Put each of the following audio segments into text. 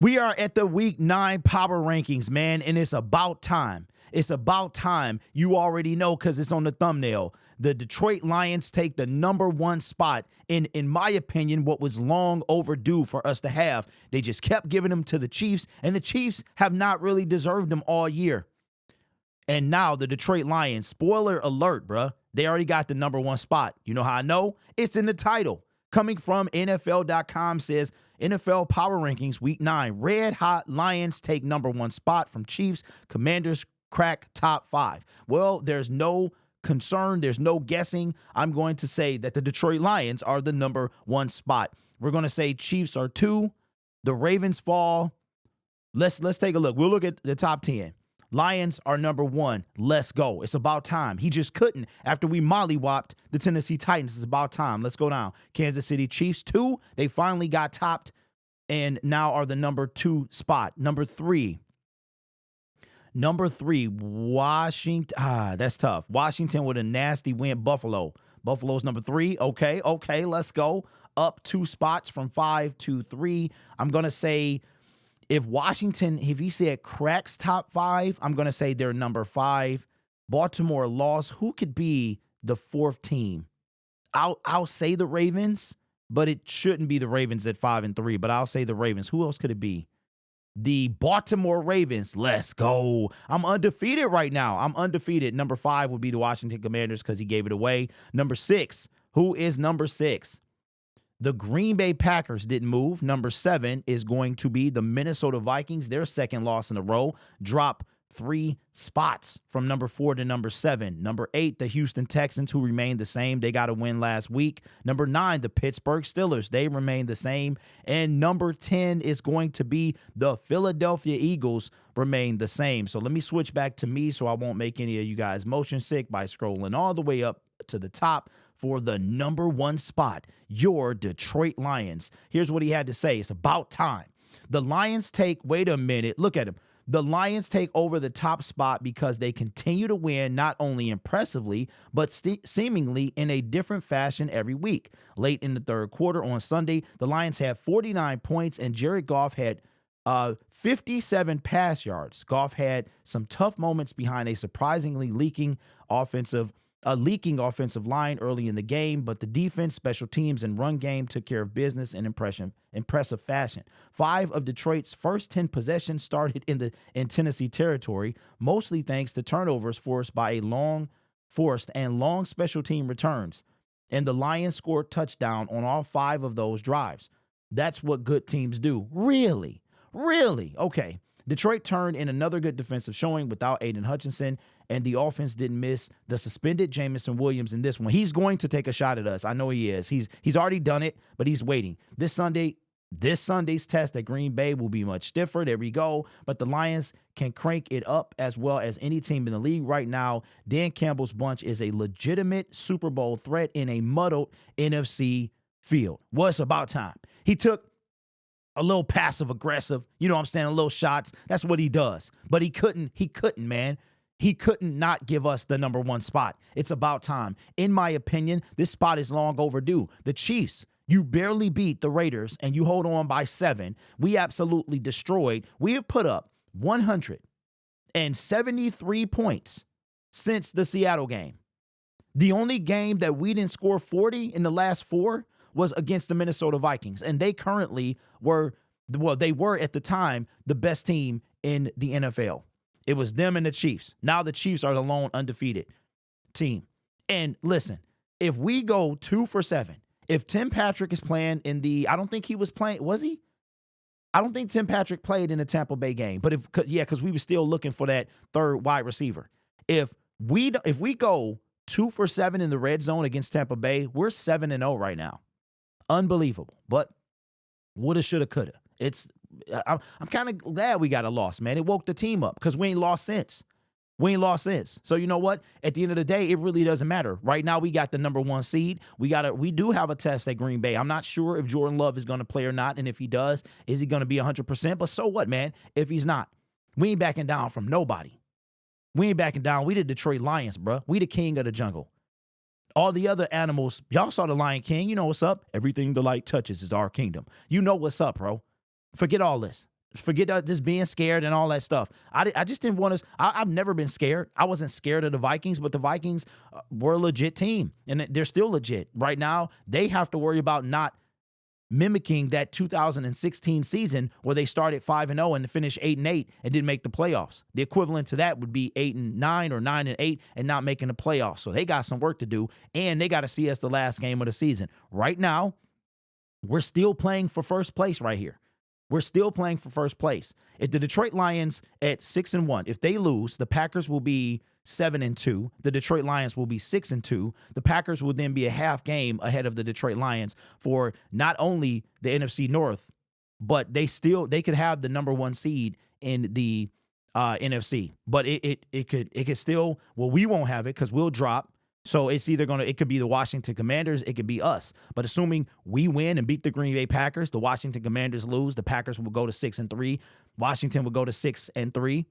We are at the week 9 power rankings, man, and it's about time. It's about time. You already know because it's on the thumbnail. The Detroit Lions take the #1 spot in my opinion, what was long overdue for us to have. They just kept giving them to the Chiefs, and the Chiefs have not really deserved them all year. And now the Detroit Lions, spoiler alert, bruh, they already got the #1 spot. You know how I know? It's in the title. Coming from NFL.com says, NFL Power Rankings Week 9. Red Hot Lions take #1 spot from Chiefs. Commanders crack top 5. Well, there's no concern. There's no guessing. I'm going to say that the Detroit Lions are the #1 spot. We're going to say Chiefs are 2. The Ravens fall. Let's take a look. We'll look at the top 10. Lions are #1. Let's go. It's about time. He just couldn't after we mollywopped the Tennessee Titans. It's about time. Let's go down. Kansas City Chiefs 2. They finally got topped and now are the #2 spot. Number 3, Washington. That's tough. Washington with a nasty win. Buffalo's #3. Okay, let's go. Up 2 spots from 5 to 3. I'm going to say if Washington, if he said cracks top 5, I'm going to say they're number 5. Baltimore lost. Who could be the 4th team? I'll say the Ravens, but it shouldn't be the Ravens at 5 and 3, but I'll say the Ravens. Who else could it be? The Baltimore Ravens. Let's go. I'm undefeated right now. I'm undefeated. Number 5 would be the Washington Commanders because he gave it away. Number 6. Who is number 6? The Green Bay Packers didn't move. Number 7 is going to be the Minnesota Vikings. Their second loss in a row. Drop 3 spots from number 4 to number 7. Number 8, the Houston Texans, who remained the same. They got a win last week. Number 9, the Pittsburgh Steelers. They remain the same. And number 10 is going to be the Philadelphia Eagles, remain the same. So let me switch back to me so I won't make any of you guys motion sick by scrolling all the way up to the top for the #1 spot, your Detroit Lions. Here's what he had to say. It's about time. The Lions take, wait a minute, look at him. The Lions take over the top spot because they continue to win not only impressively, but seemingly in a different fashion every week. Late in the third quarter on Sunday, the Lions had 49 points and Jared Goff had 57 pass yards. Goff had some tough moments behind a surprisingly leaking offensive line early in the game, but the defense, special teams, and run game took care of business in impressive fashion. 5 of Detroit's first 10 possessions started in Tennessee territory, mostly thanks to turnovers forced and long special team returns. And the Lions scored touchdown on all 5 of those drives. That's what good teams do. Really? Okay. Detroit turned in another good defensive showing without Aiden Hutchinson, and the offense didn't miss the suspended Jamison Williams in this one. He's going to take a shot at us. I know he is. He's already done it, but he's waiting. This Sunday's test at Green Bay will be much stiffer. There we go. But the Lions can crank it up as well as any team in the league right now. Dan Campbell's bunch is a legitimate Super Bowl threat in a muddled NFC field. Well, it's about time. He took a little passive aggressive, you know what I'm saying, a little shots. That's what he does. But he couldn't, man. He couldn't not give us the #1 spot. It's about time. In my opinion, this spot is long overdue. The Chiefs, you barely beat the Raiders and you hold on by 7. We absolutely destroyed. We have put up 173 points since the Seattle game. The only game that we didn't score 40 in the last 4 was against the Minnesota Vikings. And they currently they were at the time the best team in the NFL. It was them and the Chiefs. Now the Chiefs are the lone undefeated team. And listen, if we go 2 for 7, if Tim Patrick is playing I don't think he was playing, was he? I don't think Tim Patrick played in the Tampa Bay game, but because we were still looking for that third wide receiver. If we go 2 for 7 in the red zone against Tampa Bay, we're 7-0 right now. Unbelievable. But woulda, shoulda, coulda. I'm kind of glad we got a loss, man. It woke the team up because we ain't lost since. So you know what? At the end of the day, it really doesn't matter. Right now, we got the #1 seed. We do have a test at Green Bay. I'm not sure if Jordan Love is going to play or not, and if he does, is he going to be 100%? But so what, man? If he's not, we ain't backing down from nobody. We ain't backing down. We the Detroit Lions, bro. We the king of the jungle. All the other animals, y'all saw the Lion King. You know what's up. Everything the light touches is our kingdom. You know what's up, bro. Forget all this. Forget just being scared and all that stuff. I just didn't want us. I've never been scared. I wasn't scared of the Vikings, but the Vikings were a legit team, and they're still legit. Right now, they have to worry about not mimicking that 2016 season where they started 5-0 and finished 8-8 and didn't make the playoffs. The equivalent to that would be 8-9 or 9-8 and not making the playoffs. So they got some work to do, and they got to see us the last game of the season. Right now, we're still playing for first place right here. We're still playing for first place. If the Detroit Lions at 6-1, if they lose, the Packers will be 7-2. The Detroit Lions will be 6-2. The Packers will then be a half game ahead of the Detroit Lions for not only the NFC North, but they could have the number 1 seed in the NFC. But it could still, well, we won't have it because we'll drop. So it's either it could be the Washington Commanders, it could be us. But assuming we win and beat the Green Bay Packers, the Washington Commanders lose, the Packers will go to 6-3. Washington will go to 6-3.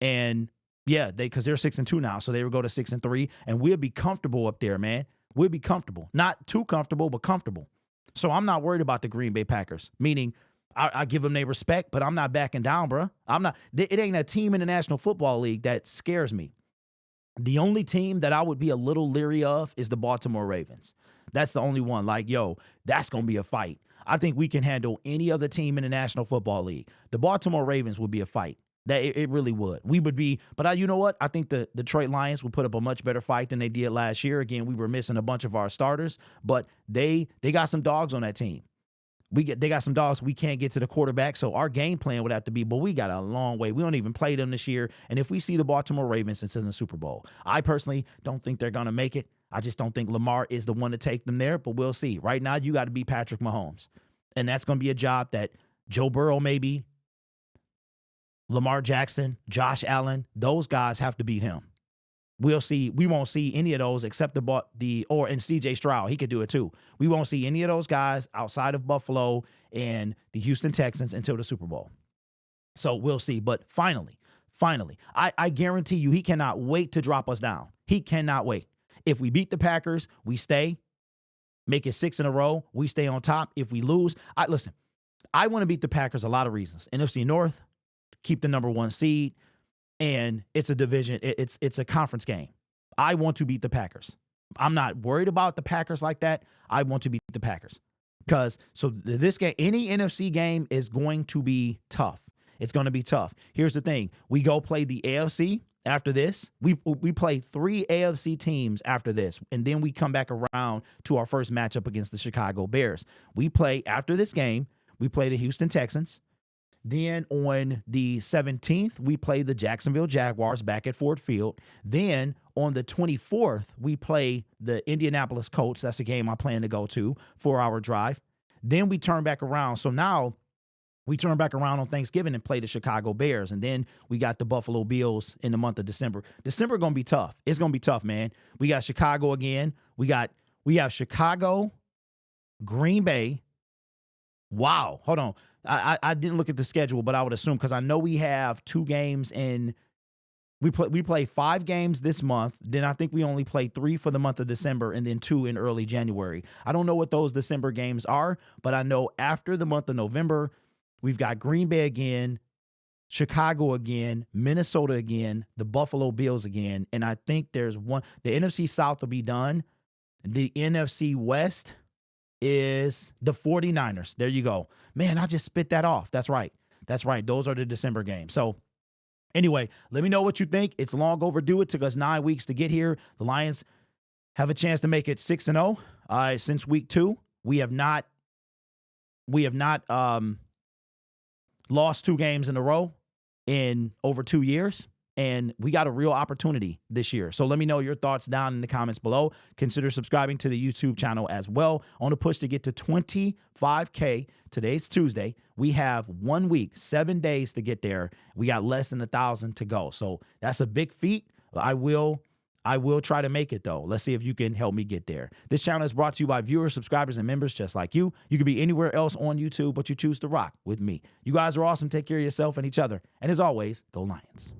And yeah, because they're 6-2 now, so they will go to 6-3, and we'll be comfortable up there, man. We'll be comfortable. Not too comfortable, but comfortable. So I'm not worried about the Green Bay Packers, meaning I give them their respect, but I'm not backing down, bro. It ain't a team in the National Football League that scares me. The only team that I would be a little leery of is the Baltimore Ravens. That's the only one. Like, yo, that's going to be a fight. I think we can handle any other team in the National Football League. The Baltimore Ravens would be a fight. That it really would. We would be, but you know what? I think the Detroit Lions would put up a much better fight than they did last year. Again, we were missing a bunch of our starters, but they got some dogs on that team. They got some dogs. We can't get to the quarterback, so our game plan would have to be, but we got a long way. We don't even play them this year, and if we see the Baltimore Ravens, it's in the Super Bowl. I personally don't think they're going to make it. I just don't think Lamar is the one to take them there, but we'll see. Right now, you got to be Patrick Mahomes, and that's going to be a job that Joe Burrow maybe, Lamar Jackson, Josh Allen, those guys have to beat him. We'll see. We won't see any of those except and CJ Stroud. He could do it too. We won't see any of those guys outside of Buffalo and the Houston Texans until the Super Bowl. So we'll see. But finally, I guarantee you he cannot wait to drop us down. He cannot wait. If we beat the Packers, we stay. Make it 6 in a row. We stay on top. If we lose, listen, I want to beat the Packers a lot of reasons. NFC North, keep the number 1 seed. And it's a division. It's a conference game. I want to beat the Packers. I'm not worried about the Packers like that. I want to beat the Packers. So this game, any NFC game is going to be tough. It's going to be tough. Here's the thing. We go play the AFC after this. We play 3 AFC teams after this. And then we come back around to our first matchup against the Chicago Bears. We play, after this game, we play the Houston Texans. Then on the 17th, we play the Jacksonville Jaguars back at Ford Field. Then on the 24th, we play the Indianapolis Colts. That's a game I plan to go to, 4-hour drive. Then we turn back around. So now we turn back around on Thanksgiving and play the Chicago Bears. And then we got the Buffalo Bills in the month of December. December going to be tough. It's going to be tough, man. We got Chicago again. We have Chicago, Green Bay. Wow. Hold on. I didn't look at the schedule, but I would assume, because I know we have 2 games in. We play 5 games this month. Then I think we only play 3 for the month of December, and then 2 in early January. I don't know what those December games are, but I know after the month of November, we've got Green Bay again, Chicago again, Minnesota again, the Buffalo Bills again, and I think there's one. The NFC South will be done. The NFC West is the 49ers. There you go. Man, I just spit that off. That's right. Those are the December games. So anyway, let me know what you think. It's long overdue. It took us 9 weeks to get here. The Lions have a chance to make it 6-0. Since week 2, we have not lost 2 games in a row in over 2 years. And we got a real opportunity this year. So let me know your thoughts down in the comments below. Consider subscribing to the YouTube channel as well. On a push to get to 25K. Today's Tuesday. We have 1 week, 7 days to get there. We got less than 1,000 to go. So that's a big feat. I will try to make it, though. Let's see if you can help me get there. This channel is brought to you by viewers, subscribers, and members just like you. You could be anywhere else on YouTube, but you choose to rock with me. You guys are awesome. Take care of yourself and each other. And as always, go Lions.